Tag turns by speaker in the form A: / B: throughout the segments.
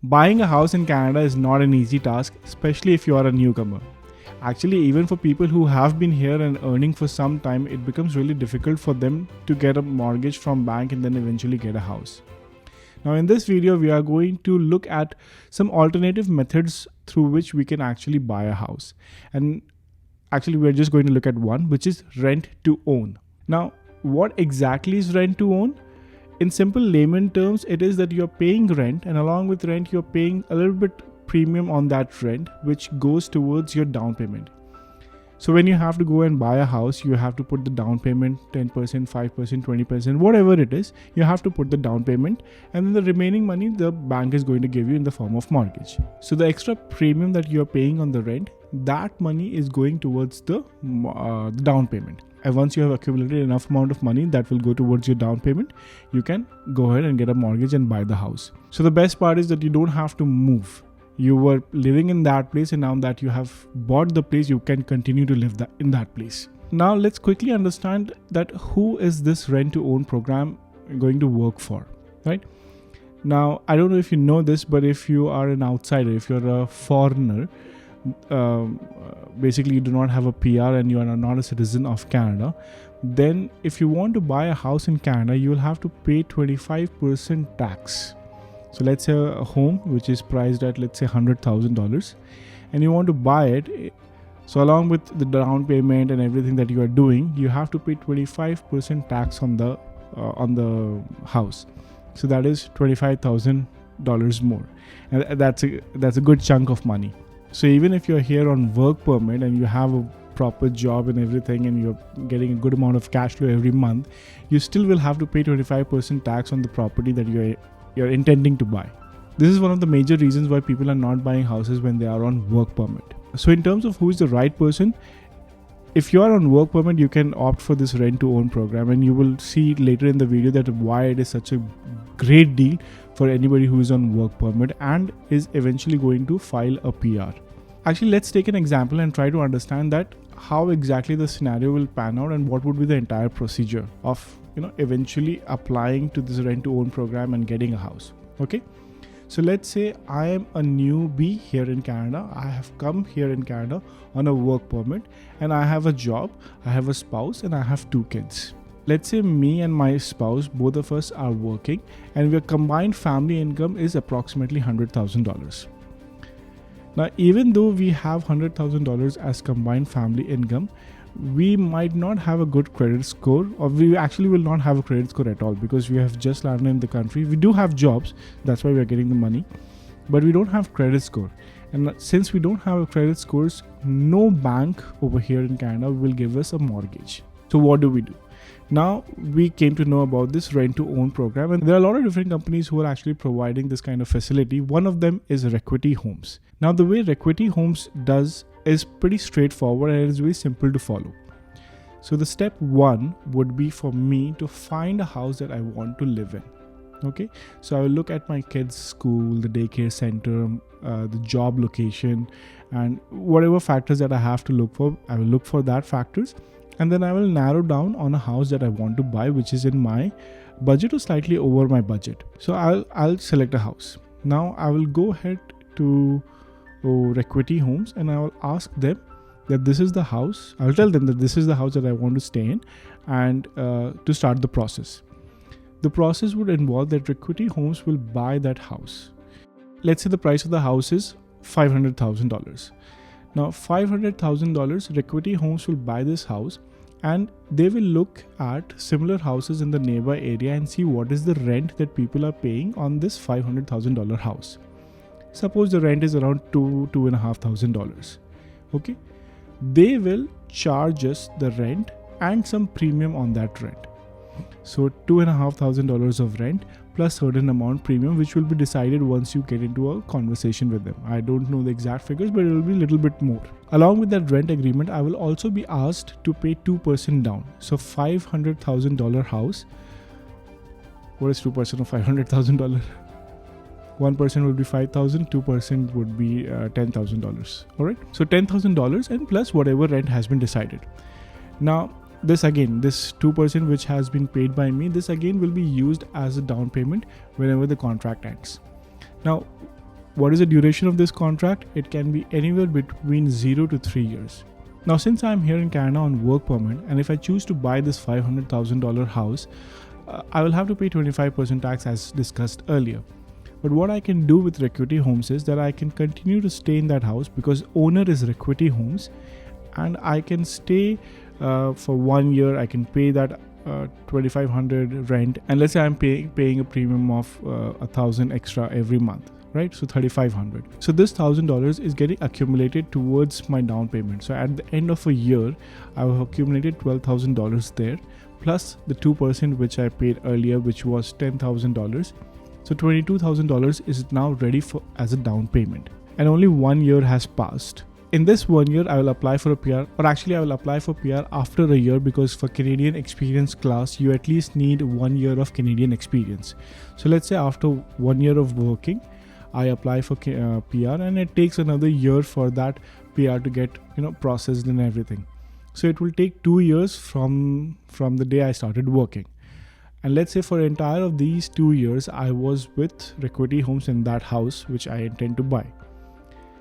A: Buying a house in Canada is not an easy task, especially if you are a newcomer. Actually, even for people who have been here and earning for some time, it becomes really difficult for them to get a mortgage from bank and then eventually get a house. Now in this video, we are going to look at some alternative methods through which we can actually buy a house. And actually, we're just going to look at one, which is rent to own. Now, what exactly is rent to own? In simple layman terms, it is that you're paying rent, and along with rent, you're paying a little bit premium on that rent, which goes towards your down payment. So when you have to go and buy a house, you have to put the down payment 10%, 5%, 20%, whatever it is, you have to put the down payment, and then the remaining money the bank is going to give you in the form of mortgage. So the extra premium that you're paying on the rent, that money is going towards the down payment. And once you have accumulated enough amount of money that will go towards your down payment, you can go ahead and get a mortgage and buy the house. So the best part is that you don't have to move. You were living in that place, and now that you have bought the place, you can continue to live in that place. Now let's quickly understand that who is this rent to own program going to work for, right? Now, I don't know if you know this, but if you are an outsider, if you're a foreigner, basically you do not have a PR and you are not a citizen of Canada, then if you want to buy a house in Canada, you will have to pay 25% tax. So let's say a home which is priced at, let's say, $100,000, and you want to buy it. So along with the down payment and everything that you are doing, you have to pay 25% tax on the house. So that is $25,000 more, and that's a good chunk of money. So even if you're here on work permit and you have a proper job and everything, and you're getting a good amount of cash flow every month, you still will have to pay 25% tax on the property that you're intending to buy. This is one of the major reasons why people are not buying houses when they are on work permit. So in terms of who is the right person, if you are on work permit, you can opt for this rent to own program, and you will see later in the video that why it is such a great deal for anybody who is on work permit and is eventually going to file a PR. Actually, let's take an example and try to understand that how exactly the scenario will pan out and what would be the entire procedure of eventually applying to this rent to own program and getting a house. Okay, so let's say I am a newbie here in Canada. I have come here in Canada on a work permit, and I have a job, I have a spouse, and I have 2 kids. Let's say me and my spouse, both of us are working, and our combined family income is approximately $100,000. Now, even though we have $100,000 as combined family income, we might not have a good credit score, or we actually will not have a credit score at all, because we have just landed in the country. We do have jobs, that's why we are getting the money, but we don't have credit score. And since we don't have a credit scores, no bank over here in Canada will give us a mortgage. So what do we do? Now we came to know about this rent to own program, and there are a lot of different companies who are actually providing this kind of facility. One of them is Requity Homes. Now the way Requity Homes does is pretty straightforward, and it is very simple to follow. So the step 1 would be for me to find a house that I want to live in. Okay, so I will look at my kids' school, the daycare center, the job location, and whatever factors that I have to look for, I will look for that factors, and then I will narrow down on a house that I want to buy, which is in my budget or slightly over my budget. So I'll select a house. Now I will go ahead to Requity Homes, and I will ask them that this is the house. I'll tell them that this is the house that I want to stay in, and to start the process. The process would involve that Requity Homes will buy that house. Let's say the price of the house is $500,000. Now $500,000, Requity Homes will buy this house, and they will look at similar houses in the nearby area and see what is the rent that people are paying on this $500,000 house. Suppose the rent is around $2,500. Okay, they will charge us the rent and some premium on that rent. So $2,500 of rent plus certain amount premium, which will be decided once you get into a conversation with them. I don't know the exact figures, but it will be a little bit more. Along with that rent agreement, I will also be asked to pay 2% down. So $500,000 house. What is 2% of $500,000? 1% would be $5,000, 2% would be $10,000. All right. So $10,000 and plus whatever rent has been decided. Now, this 2% which has been paid by me, this again will be used as a down payment whenever the contract ends. Now, What is the duration of this contract? It can be anywhere between 0 to 3 years. Now, since I'm here in Canada on work permit, and if I choose to buy this $500,000 house, I will have to pay 25% tax as discussed earlier. But what I can do with Requity Homes is that I can continue to stay in that house because owner is Requity Homes, and I can stay for 1 year. I can pay that $2,500 rent, and let's say I'm paying a premium of $1,000 extra every month, right? So $3,500. So this $1,000 is getting accumulated towards my down payment. So at the end of a year, I have accumulated $12,000 there, plus the 2% which I paid earlier, which was $10,000. So $22,000 is now ready as a down payment, and only 1 year has passed. In this 1 year, I will apply for a PR, or actually I will apply for PR after a year, because for Canadian experience class, you at least need 1 year of Canadian experience. So let's say after 1 year of working, I apply for PR, and it takes another year for that PR to get processed and everything. So it will take 2 years from the day I started working. And let's say for entire of these 2 years, I was with Requity Homes in that house which I intend to buy.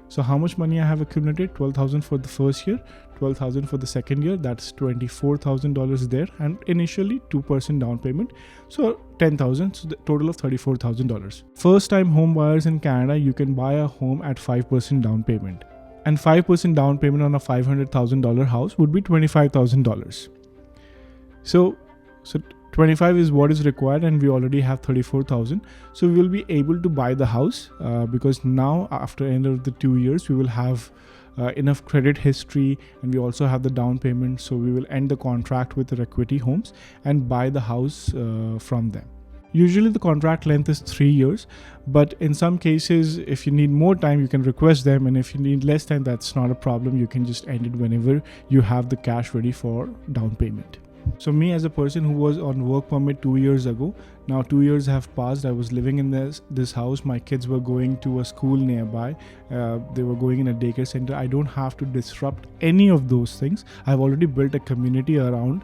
A: So how much money I have accumulated? $12,000 for the first year, $12,000 for the second year. That's $24,000 there, and initially 2% down payment, so $10,000. So the total of $34,000. First time home buyers in Canada, you can buy a home at 5% down payment, and 5% down payment on a $500,000 house would be $25,000. So 25 is what is required, and we already have 34,000. So we will be able to buy the house because now after end of the 2 years, we will have enough credit history, and we also have the down payment. So we will end the contract with the Requity Homes and buy the house from them. Usually the contract length is 3 years, but in some cases, if you need more time, you can request them. And if you need less time, that's not a problem. You can just end it whenever you have the cash ready for down payment. So me, as a person who was on work permit 2 years ago, now 2 years have passed. I was living in this house. My kids were going to a school nearby. They were going in a daycare center. I don't have to disrupt any of those things. I've already built a community around,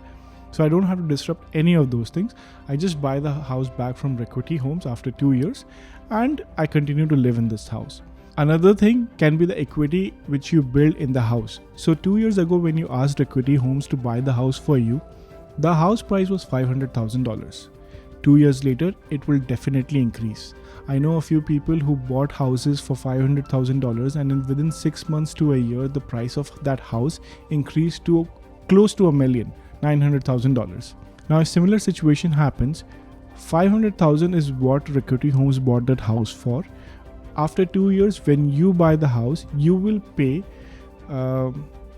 A: so I don't have to disrupt any of those things. I just buy the house back from Requity Homes after 2 years, and I continue to live in this house. Another thing can be the equity which you build in the house. So 2 years ago, when you asked Requity Homes to buy the house for you, the house price was $500,000. 2 years later, it will definitely increase. I know a few people who bought houses for $500,000, and within 6 months to a year, the price of that house increased to close to $1 million, $900,000. Now a similar situation happens. $500,000 is what Requity Homes bought that house for. After 2 years, when you buy the house, you will pay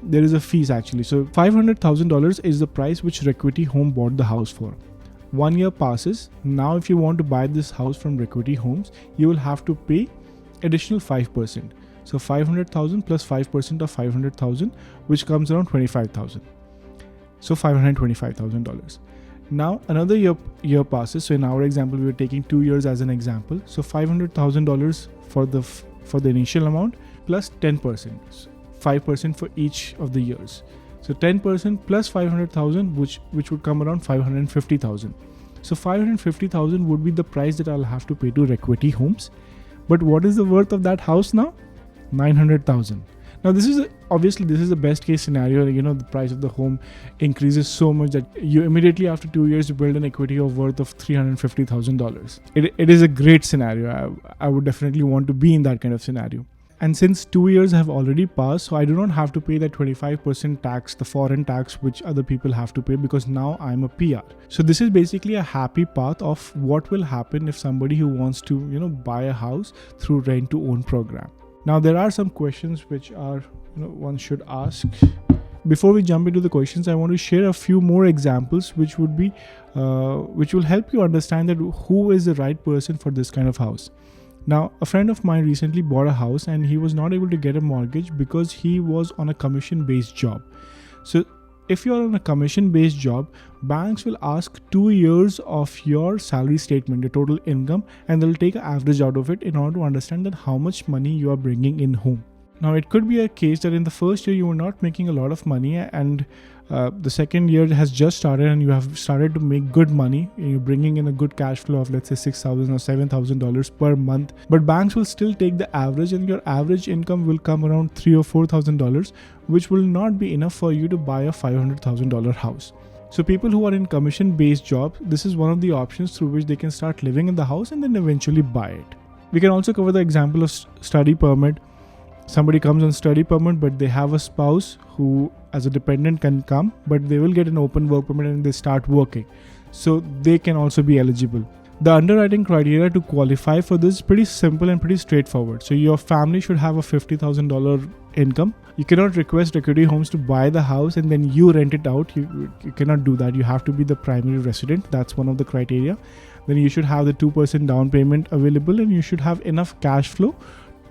A: there is a fees actually. So $500,000 is the price which Requity Home bought the house for. 1 year passes. Now if you want to buy this house from Requity Homes, you will have to pay additional 5%. So 500,000 plus 5% of 500,000, which comes around 25,000. So $525,000. Now another year passes. So in our example, we were taking 2 years as an example. So $500,000 for the initial amount plus 10%. 5% for each of the years. So 10% plus 500,000, which would come around 550,000. So 550,000 would be the price that I'll have to pay to Requity Homes. But what is the worth of that house now? 900,000. Now this is the best case scenario. The price of the home increases so much that you immediately after 2 years you build an equity of worth of $350,000. It is a great scenario. I would definitely want to be in that kind of scenario. And since 2 years have already passed, so I do not have to pay that 25% tax, the foreign tax, which other people have to pay, because now I'm a PR. So this is basically a happy path of what will happen if somebody who wants to, buy a house through rent to own program. Now there are some questions which are, one should ask. Before we jump into the questions, I want to share a few more examples which will help you understand that who is the right person for this kind of house. Now, a friend of mine recently bought a house, and he was not able to get a mortgage because he was on a commission-based job. So if you're on a commission-based job, banks will ask 2 years of your salary statement, your total income, and they'll take an average out of it in order to understand that how much money you are bringing in home. Now, it could be a case that in the first year you were not making a lot of money, and the second year has just started and you have started to make good money, you're bringing in a good cash flow of let's say $6,000 or $7,000 per month, but banks will still take the average and your average income will come around $3,000 or $4,000, which will not be enough for you to buy a $500,000 house. So people who are in commission-based jobs, this is one of the options through which they can start living in the house and then eventually buy it. We can also cover the example of study permit. Somebody comes on study permit, but they have a spouse who as a dependent can come, but they will get an open work permit and they start working. So they can also be eligible. The underwriting criteria to qualify for this is pretty simple and pretty straightforward. So your family should have a $50,000 income. You cannot request Equity Homes to buy the house and then you rent it out. You cannot do that. You have to be the primary resident. That's one of the criteria. Then you should have the 2% down payment available and you should have enough cash flow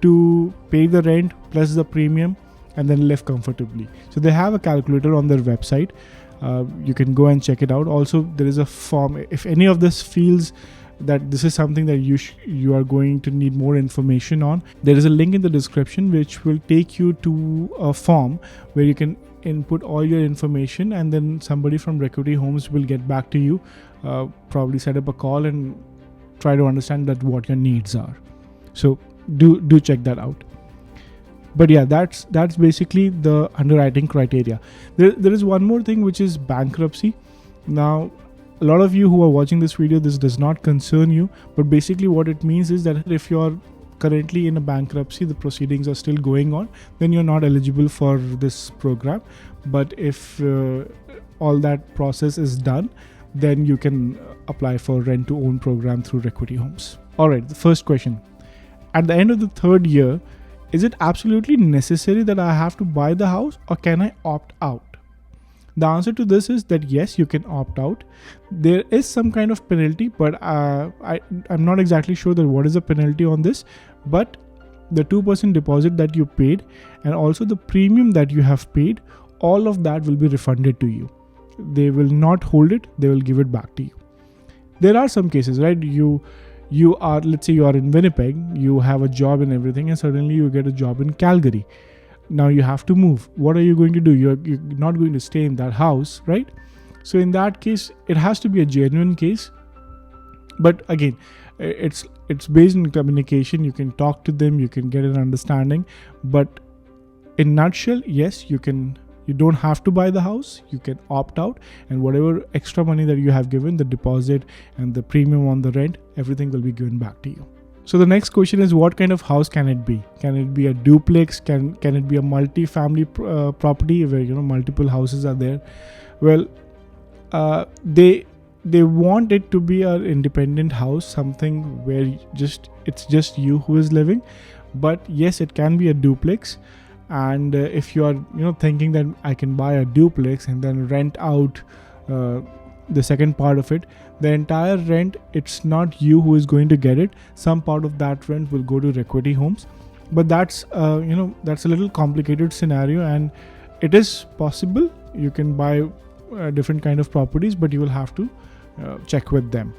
A: to pay the rent plus the premium and then live comfortably. So they have a calculator on their website. You can go and check it out. Also, there is a form. If any of this feels that this is something that you are going to need more information on, there is a link in the description which will take you to a form where you can input all your information and then somebody from Equity Homes will get back to you, probably set up a call and try to understand that what your needs are. So do check that out. But yeah, that's basically the underwriting criteria. There is one more thing, which is bankruptcy. Now, a lot of you who are watching this video, this does not concern you, but basically what it means is that if you're currently in a bankruptcy, the proceedings are still going on, then you're not eligible for this program. But if all that process is done, then you can apply for rent to own program through Equity Homes. All right, the first question. At the end of the third year, is it absolutely necessary that I have to buy the house or can I opt out? The answer to this is that yes, you can opt out. There is some kind of penalty, but I'm not exactly sure that what is the penalty on this, but the 2% deposit that you paid and also the premium that you have paid, all of that will be refunded to you. They will not hold it, they will give it back to you. There are some cases, right? You are, let's say you are in Winnipeg, you have a job and everything, and suddenly you get a job in Calgary. Now you have to move. What are you going to do? You're not going to stay in that house, right? So in that case, it has to be a genuine case. But again, it's based on communication. You can talk to them, you can get an understanding. But in nutshell, yes, you don't have to buy the house. You can opt out, and whatever extra money that you have given, the deposit and the premium on the rent, everything will be given back to you. So the next question is, what kind of house can it be? Can it be a duplex? Can it be a multi-family property where multiple houses are there? Well, they want it to be an independent house, something where it's just you who is living. But yes, it can be a duplex. And if you are thinking that I can buy a duplex and then rent out the second part of it, the entire rent, it's not you who is going to get it. Some part of that rent will go to Equity Homes, but that's that's a little complicated scenario, and it is possible. You can buy different kind of properties, but you will have to check with them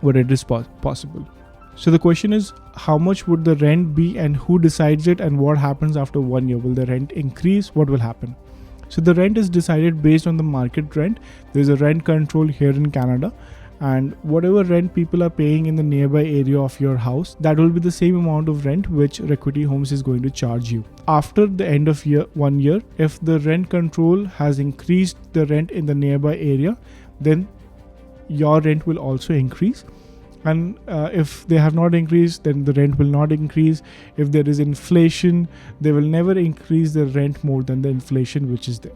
A: whether it is possible. So the question is, how much would the rent be and who decides it, and what happens after 1 year? Will the rent increase? What will happen? So the rent is decided based on the market rent. There's a rent control here in Canada, and whatever rent people are paying in the nearby area of your house, that will be the same amount of rent which Equity Homes is going to charge you. After the end of 1 year, if the rent control has increased the rent in the nearby area, then your rent will also increase. And if they have not increased, then the rent will not increase. If there is inflation, they will never increase the rent more than the inflation which is there.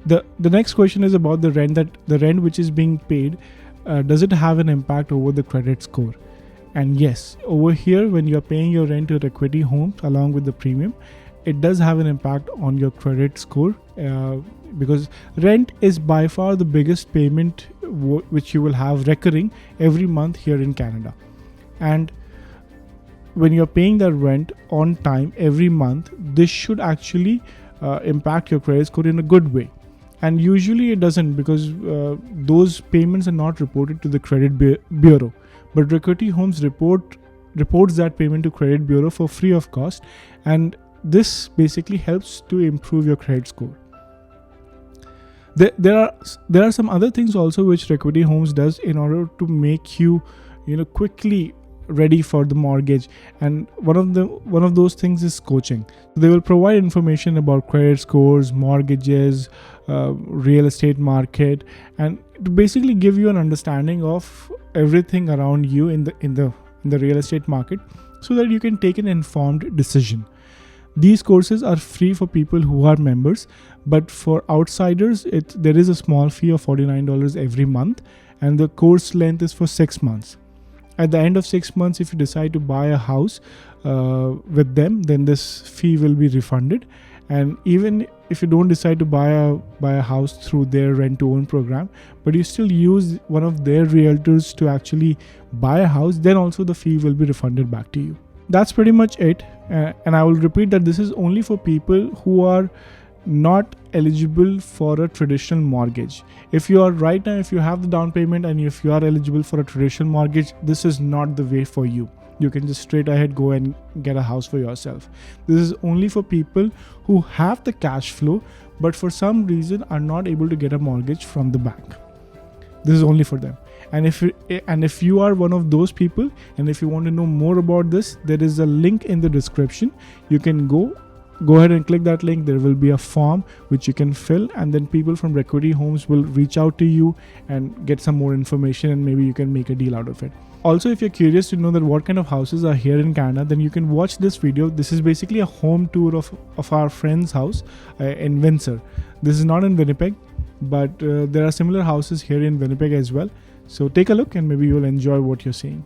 A: The next question is about the rent which is being paid. Does it have an impact over the credit score? And yes, over here, when you're paying your rent to Equity Homes along with the premium, it does have an impact on your credit score, because rent is by far the biggest payment which you will have recurring every month here in Canada. And when you're paying the rent on time every month, this should actually impact your credit score in a good way. And usually it doesn't, because those payments are not reported to the credit bureau. But Equity Homes reports that payment to credit bureau for free of cost, and this basically helps to improve your credit score. There are some other things also which Equity Homes does in order to make you quickly ready for the mortgage, and one of those things is coaching. They will provide information about credit scores, mortgages, real estate market, and to basically give you an understanding of everything around you in the real estate market, so that you can take an informed decision. These courses are free for people who are members, but for outsiders there is a small fee of $49 every month, and the course length is for 6 months. At the end of 6 months, if you decide to buy a house with them, then this fee will be refunded. And even if you don't decide to buy a house through their rent-to-own program, but you still use one of their realtors to actually buy a house, then also the fee will be refunded back to you. That's pretty much it. And I will repeat that this is only for people who are not eligible for a traditional mortgage. If you have the down payment and if you are eligible for a traditional mortgage, this is not the way for you. You can just straight ahead go and get a house for yourself. This is only for people who have the cash flow, but for some reason are not able to get a mortgage from the bank. This is only for them. And if you are one of those people, and if you want to know more about this, there is a link in the description. You can go ahead and click that link. There will be a form which you can fill, and then people from Equity Homes will reach out to you and get some more information, and maybe you can make a deal out of it. Also, if you're curious to know that what kind of houses are here in Canada, then you can watch this video. This is basically a home tour of our friend's house in Windsor. This is not in Winnipeg, but there are similar houses here in Winnipeg as well. So take a look and maybe you'll enjoy what you're seeing.